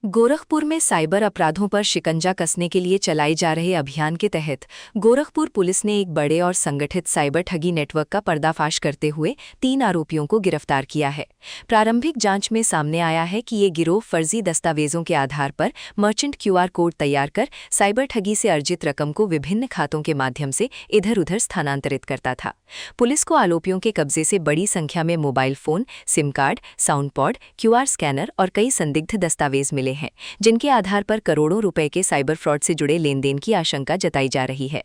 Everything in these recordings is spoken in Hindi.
गोरखपुर में साइबर अपराधों पर शिकंजा कसने के लिए चलाए जा रहे अभियान के तहत गोरखपुर पुलिस ने एक बड़े और संगठित साइबर ठगी नेटवर्क का पर्दाफाश करते हुए 3 आरोपियों को गिरफ्तार किया है। प्रारंभिक जांच में सामने आया है कि ये गिरोह फर्जी दस्तावेजों के आधार पर मर्चेंट क्यूआर कोड तैयार कर साइबर ठगी से अर्जित रकम को विभिन्न खातों के माध्यम से इधर-उधर स्थानांतरित करता था। पुलिस को आरोपियों के कब्जे से बड़ी संख्या में mobile phone, SIM card, sound pod, QR scanner और कई संदिग्ध दस्तावेज मिले हैं, जिनके आधार पर करोड़ों रुपए के साइबर फ्रॉड से जुड़े लेनदेन की आशंका जताई जा रही है।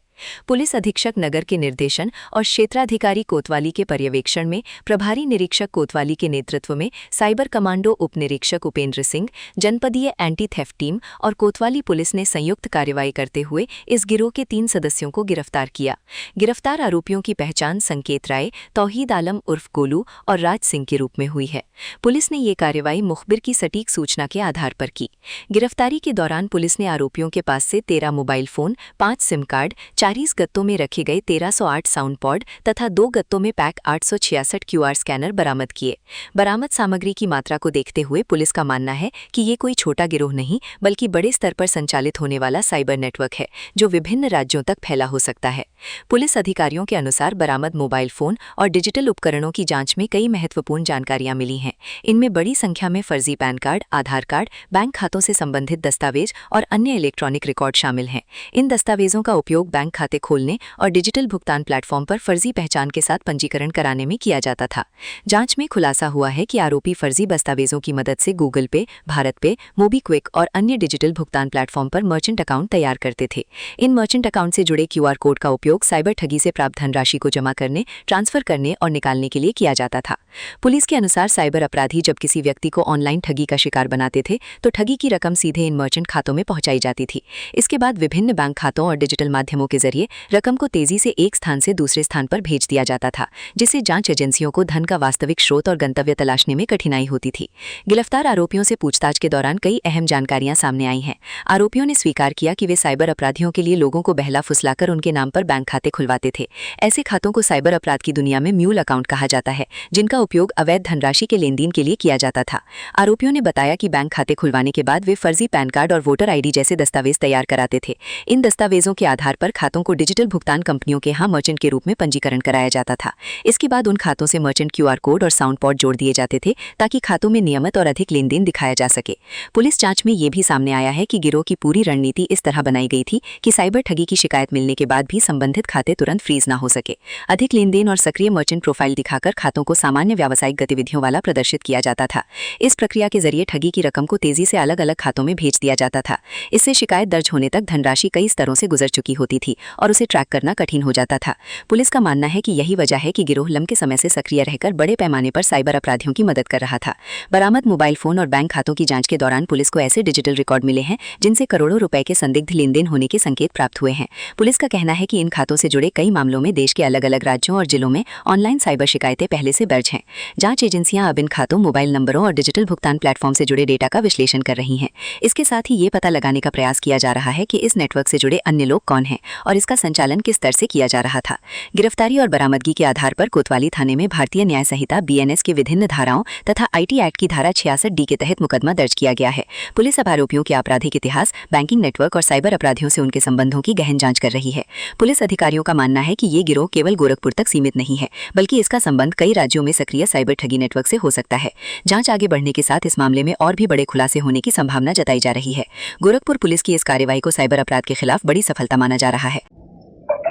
पुलिस अधीक्षक नगर के निर्देशन और क्षेत्राधिकारी कोतवाली के पर्यवेक्षण में प्रभारी निरीक्षक कोतवाली के नेतृत्व में साइबर कमांडो उप निरीक्षक उपेंद्र सिंह, जनपदीय एंटी थेफ्ट टीम और कोतवाली पुलिस ने संयुक्त कार्रवाई करते हुए इस गिरोह के 3 सदस्यों को गिरफ्तार किया। गिरफ्तार आरोपियों की पहचान संकेत राय, तौहीद आलम उर्फ गोलू और राज सिंह के रूप में हुई है। पुलिस ने ये कार्रवाई मुखबिर की सटीक सूचना के आधार पर की। गिरफ्तारी के दौरान पुलिस ने आरोपियों के पास से 13 मोबाइल फोन, 5 सिम कार्ड, 40 गत्तों में रखे गए 1308 साउंड पॉड तथा 2 गत्तों में पैक 866 क्यूआर स्कैनर बरामद किए। बरामद सामग्री की मात्रा को देखते हुए पुलिस का मानना है कि ये कोई छोटा गिरोह नहीं बल्कि बड़े स्तर पर संचालित होने वाला साइबर नेटवर्क है, जो विभिन्न राज्यों तक फैला हो सकता है। पुलिस अधिकारियों के अनुसार बरामद मोबाइल फोन और डिजिटल उपकरणों की जांच में कई महत्वपूर्ण जानकारियां मिली हैं। इनमें बड़ी संख्या में फर्जी पैन कार्ड, आधार कार्ड, बैंक खातों से संबंधित दस्तावेज और अन्य इलेक्ट्रॉनिक रिकॉर्ड शामिल हैं। इन दस्तावेजों का उपयोग बैंक खाते खोलने और डिजिटल भुगतान प्लेटफॉर्म पर फर्जी पहचान के साथ पंजीकरण कराने में किया जाता था। जांच में खुलासा हुआ है कि आरोपी फर्जी दस्तावेजों की मदद से गूगल पे, भारत पे, मोबीक्विक और अन्य डिजिटल भुगतान प्लेटफॉर्म पर मर्चेंट अकाउंट तैयार करते थे। इन मर्चेंट अकाउंट से जुड़े क्यूआर कोड का उपयोग साइबर ठगी से प्राप्त धनराशि को जमा करने, ट्रांसफर करने और निकालने के लिए किया जाता था। पुलिस के अनुसार साइबर अपराधी जब किसी व्यक्ति को ऑनलाइन ठगी का शिकार बनाते थे तो ठगी की रकम सीधे इन मर्चेंट खातों में पहुंचाई जाती थी। इसके बाद विभिन्न बैंक खातों और डिजिटल माध्यमों के जरिए रकम को तेजी से एक स्थान से दूसरे स्थान पर भेज दिया जाता था, जिससे जांच एजेंसियों को धन का वास्तविक स्रोत और गंतव्य तलाशने में कठिनाई होती थी। गिरफ्तार आरोपियों से पूछताछ के दौरान कई अहम जानकारियां सामने आई हैं। आरोपियों ने स्वीकार किया कि वे साइबर अपराधियों के लिए लोगों को बहला फुसलाकर उनके नाम पर बैंक खाते खुलवाते थे। ऐसे खातों को साइबर अपराध की दुनिया में म्यूल अकाउंट कहा जाता है, जिनका उपयोग अवैध धनराशि के लेनदेन के लिए किया जाता था। आरोपियों ने बताया कि बैंक खाते खुलवाने के बाद वे फर्जी पैन कार्ड और वोटर आईडी जैसे दस्तावेज तैयार कराते थे। इन दस्तावेजों के आधार पर खातों को डिजिटल भुगतान कंपनियों के यहाँ मर्चेंट के रूप में पंजीकरण कराया जाता था। इसके बाद उन खातों से मर्चेंट क्यूआर कोड और साउंड पॉड जोड़ दिए जाते थे ताकि खातों में नियमित और अधिक लेनदेन दिखाया जा सके। पुलिस जांच में ये भी सामने आया है कि गिरोह की पूरी रणनीति इस तरह बनाई गई थी कि साइबर ठगी की शिकायत मिलने के बाद भी संबंधित खाते तुरंत फ्रीज न हो सके। अधिक लेनदेन और सक्रिय मर्चेंट प्रोफाइल दिखाकर खातों को सामान्य व्यावसायिक गतिविधियों वाला प्रदर्शित किया जाता था। इस प्रक्रिया के जरिए ठगी की रकम को तेजी से अलग अलग खातों में भेज दिया जाता था। इससे शिकायत दर्ज होने तक धनराशि कई स्तरों से गुजर चुकी होती थी और उसे ट्रैक करना कठिन हो जाता था। पुलिस का मानना है कि यही वजह है कि गिरोह लंबे समय से सक्रिय रहकर बड़े पैमाने पर साइबर अपराधियों की मदद कर रहा था। बरामद मोबाइल फोन और बैंक खातों की जांच के दौरान पुलिस को ऐसे डिजिटल रिकॉर्ड मिले हैं जिनसे करोड़ों रुपए के संदिग्ध लेनदेन होने के संकेत प्राप्त हुए हैं। पुलिस का कहना है कि इन खातों से जुड़े कई मामलों में देश के अलग अलग राज्यों और जिलों में ऑनलाइन साइबर शिकायतें पहले से दर्ज हैं। जांच एजेंसियां अब इन खातों, मोबाइल नंबरों और डिजिटल भुगतान प्लेटफॉर्म से जुड़े डेटा का विश्लेषण कर रही हैं। इसके साथ ही ये पता लगाने का प्रयास किया जा रहा है कि इस नेटवर्क से जुड़े अन्य लोग कौन हैं और इसका संचालन किस स्तर से किया जा रहा था। गिरफ्तारी और बरामदगी के आधार पर कोतवाली थाने में भारतीय न्याय संहिता बीएनएस की विभिन्न धाराओं तथा आईटी एक्ट की धारा 66D के तहत मुकदमा दर्ज किया गया है। पुलिस अब आरोपियों के आपराधिक इतिहास, बैंकिंग नेटवर्क और साइबर अपराधियों से उनके संबंधों की गहन जांच कर रही है। पुलिस अधिकारियों का मानना है कि ये गिरोह केवल गोरखपुर तक सीमित नहीं है, बल्कि इसका संबंध कई राज्यों में सक्रिय साइबर ठगी नेटवर्क से हो सकता है। जांच आगे बढ़ने के साथ इस मामले में और भी बड़े खुलासे होने की संभावना जताई जा रही है। गोरखपुर पुलिस की इस कार्रवाई को साइबर अपराध के खिलाफ बड़ी सफलता माना जा रहा है।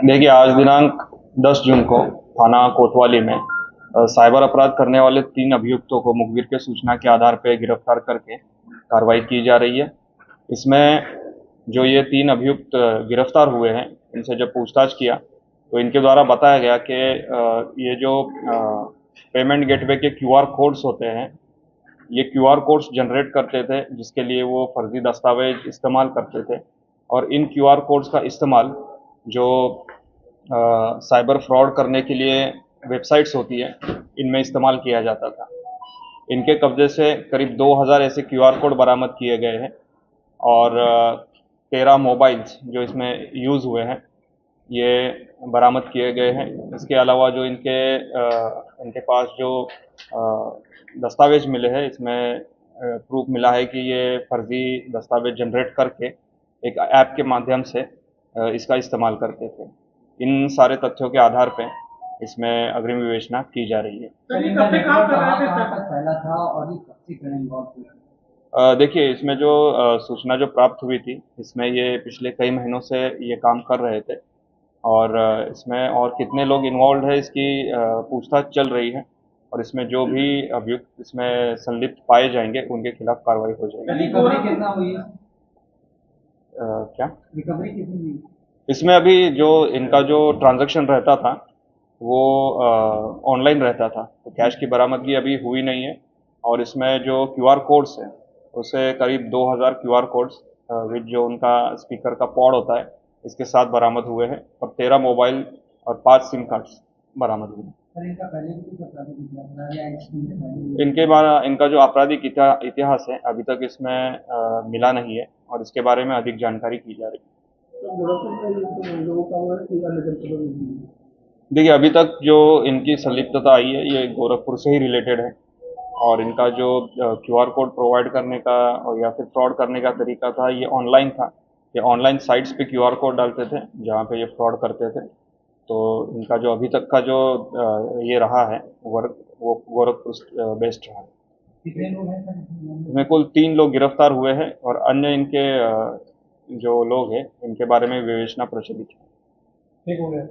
देखिए, आज दिनांक 10 जून को थाना कोतवाली में साइबर अपराध करने वाले 3 अभियुक्तों को मुखबिर के सूचना के आधार पर गिरफ्तार करके कार्रवाई की जा रही है। इसमें जो ये 3 अभियुक्त गिरफ्तार हुए हैं, इनसे जब पूछताछ किया तो इनके द्वारा बताया गया कि ये जो पेमेंट गेटवे के क्यूआर कोड्स होते हैं, ये क्यूआर कोड्स जनरेट करते थे, जिसके लिए वो फर्जी दस्तावेज इस्तेमाल करते थे। और इन क्यूआर कोड्स का इस्तेमाल जो साइबर फ्रॉड करने के लिए वेबसाइट्स होती है, इनमें इस्तेमाल किया जाता था। इनके कब्जे से करीब 2000 ऐसे क्यूआर कोड बरामद किए गए हैं और 13 मोबाइल्स जो इसमें यूज़ हुए हैं, ये बरामद किए गए हैं। इसके अलावा जो इनके पास जो दस्तावेज मिले हैं, इसमें प्रूफ मिला है कि ये फर्जी दस्तावेज जनरेट करके एक ऐप के माध्यम से इसका इस्तेमाल करते थे। इन सारे तथ्यों के आधार पे इसमें अग्रिम विवेचना की जा रही है। सर ये कब से काम कर रहे थे सर? कहाँ तक फैला था और ये कब से करें इन्वॉल्व हुए? देखिए, इसमें जो सूचना जो प्राप्त हुई थी, इसमें ये पिछले कई महीनों से ये काम कर रहे थे और इसमें और कितने लोग इन्वॉल्व है इसकी पूछताछ चल रही है और इसमें जो भी अभियुक्त इसमें संलिप्त पाए जाएंगे उनके खिलाफ कार्रवाई हो जाएगी। रिकवरी कितना हुई है? क्या रिकवरी कितनी हुई? इसमें अभी जो इनका जो ट्रांजैक्शन रहता था वो ऑनलाइन रहता था, तो कैश की बरामदगी अभी हुई नहीं है और इसमें जो क्यूआर कोड्स हैं उसे करीब 2000 क्यूआर कोड्स विद जो उनका स्पीकर का पॉड होता है इसके साथ बरामद हुए हैं और 13 मोबाइल और 5 सिम कार्ड्स बरामद हुए हैं। सर इनका पहले भी कुछ अपराधिक इतिहास रहा है या इसमें पहले? इनके बारे इनका जो आपराधिक इतिहास है अभी तक इसमें मिला नहीं है और इसके बारे में अधिक जानकारी की जा रही है। देखिए, अभी तक जो इनकी संलिप्तता आई है ये गोरखपुर से ही रिलेटेड है और इनका जो क्यूआर कोड प्रोवाइड करने का और या फिर फ्रॉड करने का तरीका था ये ऑनलाइन था। ये ऑनलाइन साइट्स पे क्यूआर कोड डालते थे जहाँ पे ये फ्रॉड करते थे। तो इनका जो अभी तक का जो ये रहा है वर्क वो गोरखपुर बेस्ड रहा है। कितने लोग हैं सर? इसमें कुल 3 लोग गिरफ्तार हुए हैं और अन्य इनके जो लोग हैं इनके बारे में विवेचना प्रचलित है। ठीक हो गया।